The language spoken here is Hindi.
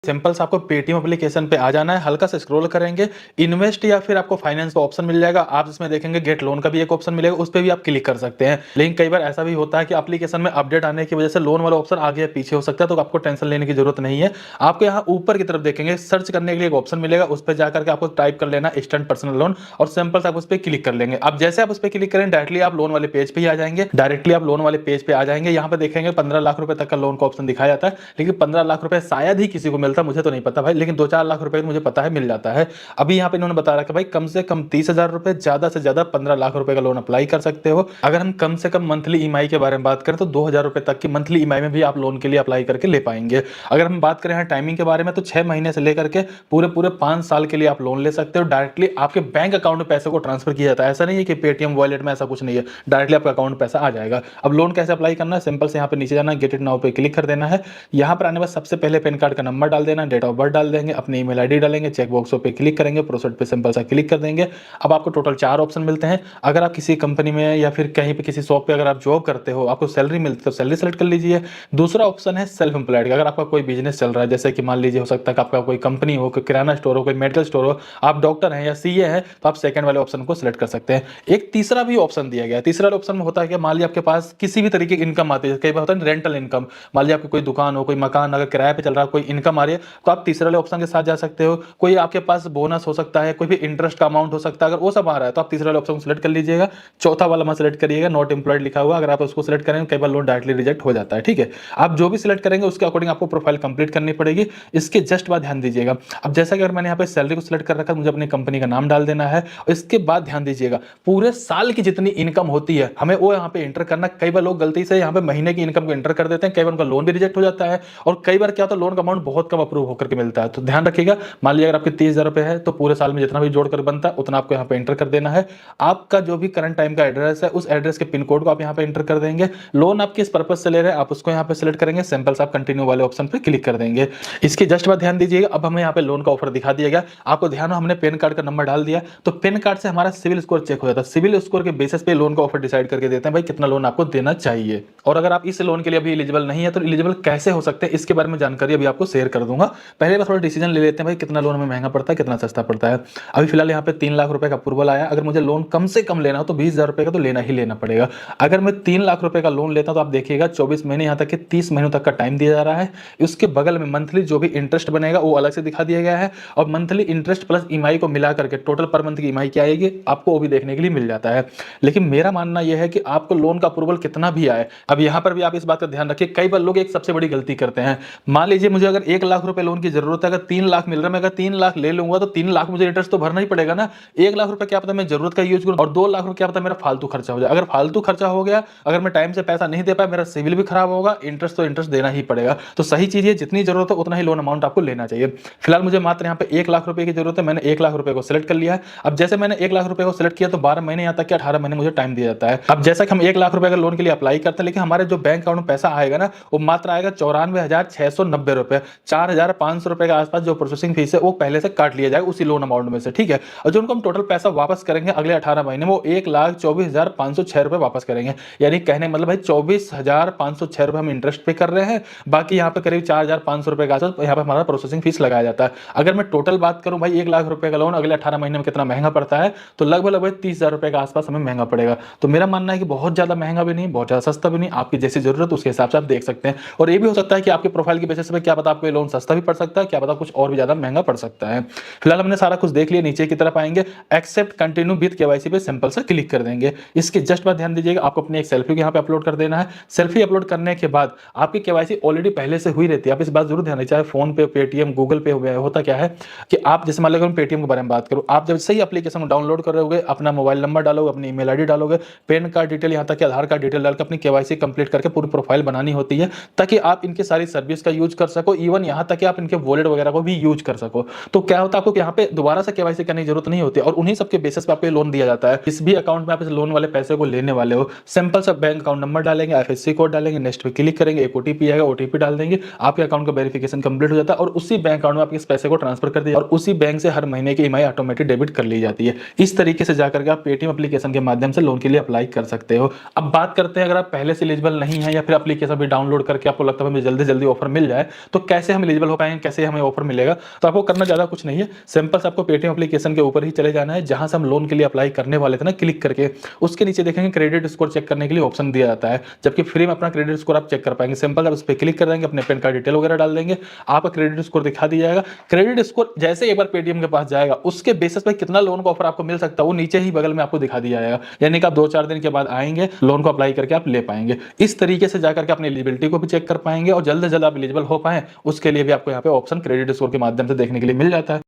सिंपल से आपको पेटीएम एप्लीकेशन पे आ जाना है, हल्का सा स्क्रॉल करेंगे, इन्वेस्ट या फिर आपको फाइनेंस का ऑप्शन मिल जाएगा। आप इसमें देखेंगे गेट लोन का भी एक ऑप्शन मिलेगा, उस पे भी आप क्लिक कर सकते हैं। लेकिन कई बार ऐसा भी होता है कि एप्लीकेशन में अपडेट आने की वजह से लोन वाला ऑप्शन आगे या पीछे हो सकता है, तो आपको टेंशन लेने की जरूरत नहीं है। आपको यहाँ ऊपर की तरफ देखेंगे सर्च करने के लिए एक ऑप्शन मिलेगा, उस पर जाकर के आपको टाइप कर लेना इंस्टेंट पर्सनल लोन और सिंपल से आप उस पर क्लिक कर लेंगे। अब जैसे आप उस पर क्लिक करें डायरेक्टली आप लोन वाले पेज पे ही आ जाएंगे। डायरेक्टली आप लोन वाले पेज पे आ जाएंगे, यहाँ पे देखेंगे 15 लाख रुपए तक का लोन का ऑप्शन दिखाया जाता है, लेकिन 15 लाख रुपए शायद ही किसी को मिलता, मुझे तो नहीं पता भाई, लेकिन 2-4 लाख रुपए मुझे पता है मिल जाता है। अभी यहाँ पे इन्होंने बता रखा है भाई कम से कम 30,000 रुपए, ज्यादा से ज्यादा 15 लाख रुपए का लोन अप्लाई कर सकते हो। अगर हम कम से कम मंथली ईएमआई के बारे में बात करें तो 2,000 रुपए तक की मंथली ईएमआई में भी आप लोन के लिए अप्लाई करके ले पाएंगे। अगर हम बात करें यहाँ टाइमिंग के बारे में तो 6 महीने से लेकर के पूरे पूरे 5 साल के लिए आप लोन ले सकते हो। डायरेक्टली आपके बैंक अकाउंट में पैसे को ट्रांसफर किया जाता है, ऐसा नहीं है कि पेटीएम वॉलेट में, ऐसा कुछ नहीं है, डायरेक्टली आपका अकाउंट पैसा आ जाएगा। अब लोन कैसे अप्लाई करना है, सिंपल से यहाँ पे नीचे जाना है, गेट इट नाउ पे क्लिक कर देना है। यहाँ पर आने बाद सबसे पहले पैन कार्ड का नंबर डाल देना, डेट ऑफ बर्थ डाल देंगे, अपनी ईमेल आईडी डालेंगे, चेक बॉक्सों पे क्लिक करेंगे, प्रोसीड पे सिंपल सा क्लिक कर देंगे। अब आपको टोटल 4 ऑप्शन मिलते हैं। अगर आप किसी कंपनी में या फिर कहीं पे किसी शॉप पे अगर आप जॉब करते हो, आपको सैलरी मिलती है तो सैलरी सेलेक्ट कर लीजिए। दूसरा ऑप्शन है सेल्फ एम्प्लॉयड का, अगर आपका कोई बिजनेस चल रहा है, जैसे कि मान लीजिए हो सकता है कि आपका कोई कंपनी हो, कोई किराना स्टोर हो, कोई मेडिकल स्टोर हो, आप डॉक्टर हैं या सीए हैं, तो आप सेकंड वाले ऑप्शन को सिलेक्ट कर सकते हैं। एक तीसरा भी ऑप्शन दिया गया है। तीसरा ऑप्शन में होता है कि मान लीजिए आपके पास किसी भी तरीके की इनकम आती है, कई बार होता है रेंटल इनकम, मान लीजिए आपकी कोई दुकान हो, कोई मकान अगर किराए पे चल रहा है, कोई इनकम आ रही है, तो आप तीसरे वाले ऑप्शन के साथ जा सकते हो। कोई आपके पास बोनस हो सकता है, कोई भी इंटरेस्ट का अमाउंट हो सकता है, अगर वो सब आ रहा है तो आप तीसरे वाले ऑप्शन को सिलेक्ट कर लीजिएगा। चौथा वाला मत सिलेक्ट करिएगा, नॉट एम्प्लॉयड लिखा हुआ, अगर आप उसको सिलेक्ट करेंगे कई बार लोन डायरेक्टली रिजेक्ट हो जाता है। ठीक है, आप जो भी सिलेक्ट करेंगे उसके अकॉर्डिंग आपको प्रोफाइल कंप्लीट करनी पड़ेगी। इसके जस्ट बाद ध्यान दीजिएगा, अब जैसा कि अगर मैंने यहाँ पे सैलरी को सिलेक्ट कर रखा है, मुझे अपनी कंपनी का नाम डाल देना है। इसके बाद ध्यान दीजिएगा पूरे साल की जितनी इनकम होती है हमें वो यहाँ पे एंटर करना। कई बार लोग गलती से यहाँ पे महीने की इनकम को एंटर कर देते हैं, कई बार उनका लोन भी रिजेक्ट हो जाता है, और कई बार क्या होता है लोन का अमाउंट बहुत कम अप्रूव होकर के मिलता है। तो ध्यान रखिएगा, मान लीजिए अगर आपके 30,000 रुपए है तो पूरे साल में जितना भी जोड़कर बनता है उतना आपको यहाँ पे एंटर कर देना है। आपका जो भी करंट टाइम का एड्रेस है उस एड्रेस के पिन कोड को आप यहाँ पे एंटर कर देंगे। लोन आप किस पर्पज से ले रहे हैं आप उसको यहाँ पे सिलेक्ट करेंगे, सिंपल से आप कंटिन्यू वाले ऑप्शन पे क्लिक कर देंगे। इसके जस्ट बाद ध्यान दीजिएगा, अब हमें यहाँ पे लोन का ऑफर दिखा दिया गया। आपको ध्यान हो हमने पैन कार्ड का नंबर डाल दिया, तो पैन कार्ड से हमारा सिविल स्कोर चेक हो जाता है। सिविल स्कोर के बेसिस पे लोन का ऑफर डिसाइड करके देते हैं भाई कितना लोन आपको देना चाहिए। और अगर आप इस लोन के लिए अभी एलिजिबल नहीं है तो एलिजिबल कैसे हो सकते हैं इसके बारे में जानकारी अभी आपको शेयर कर दूंगा। पहले बस थोड़ा डिसीजन ले लेते हैं भाई कितना लोन हमें महंगा पड़ता है, कितना सस्ता पड़ता है। अभी फिलहाल यहाँ पे 3 लाख रुपए का अप्रूवल आया। अगर मुझे लोन कम से कम लेना हो तो 20,000 रुपए का तो लेना ही लेना पड़ेगा। अगर मैं 3 लाख रुपए का लोन लेता हूं तो आप देखिएगा 24 महीने यहाँ तक कि 30 महीनों तक का टाइम दिया जा रहा है। उसके बगल में मंथली जो भी इंटरेस्ट बनेगा वो अलग से दिखा दिया गया है, और मंथली इंटरेस्ट प्लस ईएमआई को मिला करके टोटल पर मंथ की ईएमआई क्या आएगी आपको वो भी देखने के लिए मिल जाता है। लेकिन मेरा मानना यह है कि आपको लोन का अप्रूवल कितना भी आए, अब यहाँ पर भी आप इस बात का ध्यान रखिए। कई बार लोग एक सबसे बड़ी गलती करते हैं, मान लीजिए मुझे अगर 1 लाख रुपए लोन की जरूरत है, अगर 3 लाख मिल रहा है, मैं अगर 3 लाख ले लूंगा तो 3 लाख मुझे इंटरेस्ट तो भरना ही पड़ेगा ना। 1 लाख रुपए क्या पता मैं जरूरत का यूज करूं, और 2 लाख रुपए क्या पता मेरा फालतू खर्चा हो जाए। अगर फालतू खर्चा हो गया, अगर मैं टाइम से पैसा नहीं दे पाया, मेरा सिविल भी खराब होगा, इंटरेस्ट तो इंटरेस्ट देना ही पड़ेगा। तो सही चीज है, जितनी जरूरत है उतना ही लोन अमाउंट आपको लेना चाहिए। फिलहाल मुझे मात्र यहाँ पे 1 लाख रुपए की जरूरत है, मैंने 1 लाख रुपए को सिलेक्ट कर लिया है। अब जैसे मैंने 1 लाख रुपए को सिलेक्ट किया तो 12 महीने यहाँ तक कि 18 महीने मुझे टाइम दिया जाता है। अब जैसा कि हम 1 लाख रुपए का लोन के लिए अप्लाई करते हैं, लेकिन हमारे जो बैंक अकाउंट में पैसा आएगा ना वो मात्र आएगा 94,690 रुपए। 4,500 रुपए के आसपास जो प्रोसेसिंग फीस है वो पहले से काट लिया जाएगा उसी लोन अमाउंट में से। ठीक है, और जो उनको हम टोटल पैसा वापस करेंगे अगले 18 महीने में वो 1,24,506 रुपए वापस करेंगे। यानी कहने मतलब भाई 24,506 रुपए हम इंटरेस्ट पे कर रहे हैं, बाकी यहाँ पे करीब 4,500 रुपए का यहाँ पे हमारा प्रोसेसिंग फीस लगाया जाता है। अगर मैं टोटल बात करूं भाई 1 लाख रुपए का लोन अगले 18 महीने में कितना महंगा पड़ता है, तो लगभग 30,000 रुपए के आसपास हमें महंगा पड़ेगा। तो मेरा मानना है कि बहुत ज्यादा महंगा भी नहीं, बहुत ज्यादा सस्ता भी नहीं, आपकी जैसी जरूरत उसके हिसाब से आप देख सकते हैं। और ये भी हो सकता है कि आपके प्रोफाइल की बेसिस पे क्या पता आपको लोन सस्ता भी पड़ सकता है, क्या पता कुछ और भी ज्यादा महंगा पड़ सकता है। फिलहाल हमने सारा कुछ देख लिया, नीचे की तरफ आएंगे, एक्सेप्ट कंटिन्यू विद केवाईसी पे सिंपल से क्लिक कर देंगे। इसके जस्ट बाद ध्यान दीजिएगा आपको अपनी एक सेल्फी यहाँ पे अपलोड कर देना है। सेल्फी अपलोड करने के बाद आपकी केवाईसी ऑलरेडी पहले से हुई रहती है, आप इस बात जरूर ध्यान रखिए। चाहे फोन पे, पेटीएम, गूगल पे हो गया, होता क्या है कि आप जैसे मान लो पेटीएम के बारे में बात करूं, आप जब सही एप्लीकेशन को डाउनलोड कर रहे अपना मोबाइल नंबर डालोगे, अपनी ईमेल आईडी डालोगे, पैन कार्ड डिटेल यहाँ तक कि आधार कार्ड डिटेल डालकर अपनी केवाईसी कंप्लीट करके पूरी प्रोफाइल बनानी होती है, ताकि आप इनकी सारी सर्विस का यूज कर सको, इवन यहाँ तक कि आप इनके वॉलेट वगैरह को भी यूज कर सको। तो क्या होता है आपको यहाँ पे दोबारा से केवाईसी करने की जरूरत नहीं होती, और उन्हीं सबके बेसिस पे आपको लोन दिया जाता है। इस भी अकाउंट में आप इस लोन वाले पैसे को लेने वाले हो, सिंपल सा बैंक अकाउंट नंबर डालेंगे, आईएफएससी कोड डालेंगे, नेक्स्ट पे क्लिक करेंगे, एक ओटीपी आएगा, ओटीपी डाल देंगे, आपके अकाउंट का वेरिफिकेशन कंप्लीट हो जाता है, और उसी बैंक अकाउंट में आप इस पैसे को ट्रांसफर कर दिया, और उसी बैंक से हर महीने की ईएमआई ऑटोमेटिक डेबिट कर ली जाती है। इस तरीके से जाकर के आप पेटीएम एप्लीकेशन के माध्यम से लोन के लिए अप्लाई कर सकते हो। अब बात करते हैं अगर आप पहले से एलिजिबल नहीं है या फिर एप्लीकेशन भी डाउनलोड करके आपको लगता है मुझे जल्दी जल्दी ऑफर मिल जाए, तो कैसे हम एलिजिबल हो पाएंगे, कैसे हमें ऑफर मिलेगा। तो आपको करना ज़्यादा कुछ नहीं है, सिंपल से आपको पेटीएम एप्लीकेशन के ऊपर ही चले जाना है, जहाँ से हम लोन के लिए अप्लाई करने वाले थे ना, क्लिक करके उसके नीचे देखेंगे क्रेडिट स्कोर चेक करने के लिए ऑप्शन दिया जाता है, जबकि फ्री में अपना क्रेडिट स्कोर आप चेक कर पाएंगे। सिंपल आप उस पर क्लिक कर देंगे, अपने पैन कार्ड डिटेल वगैरह डाल देंगे, आपका क्रेडिट स्कोर दिखा दिया जाएगा। क्रेडिट स्कोर जैसे एक बार पेटीएम के पास जाएगा, उसके बेसिस पे कितना लोन का ऑफर आपको मिल सकता है वो नीचे ही बगल में आपको दिखा दिया जाएगा, यानी कि आप 2-4 दिन के बाद आएंगे, लोन को अप्लाई करके आप ले पाएंगे। इस तरीके से जाकर के अपनी एलिजिबिलिटी को भी चेक कर पाएंगे और जल्द से जल्द आप एलिजिबल हो पाए, उसके लिए भी आपको यहाँ पे ऑप्शन क्रेडिट स्कोर के माध्यम से देखने के लिए मिल जाता है।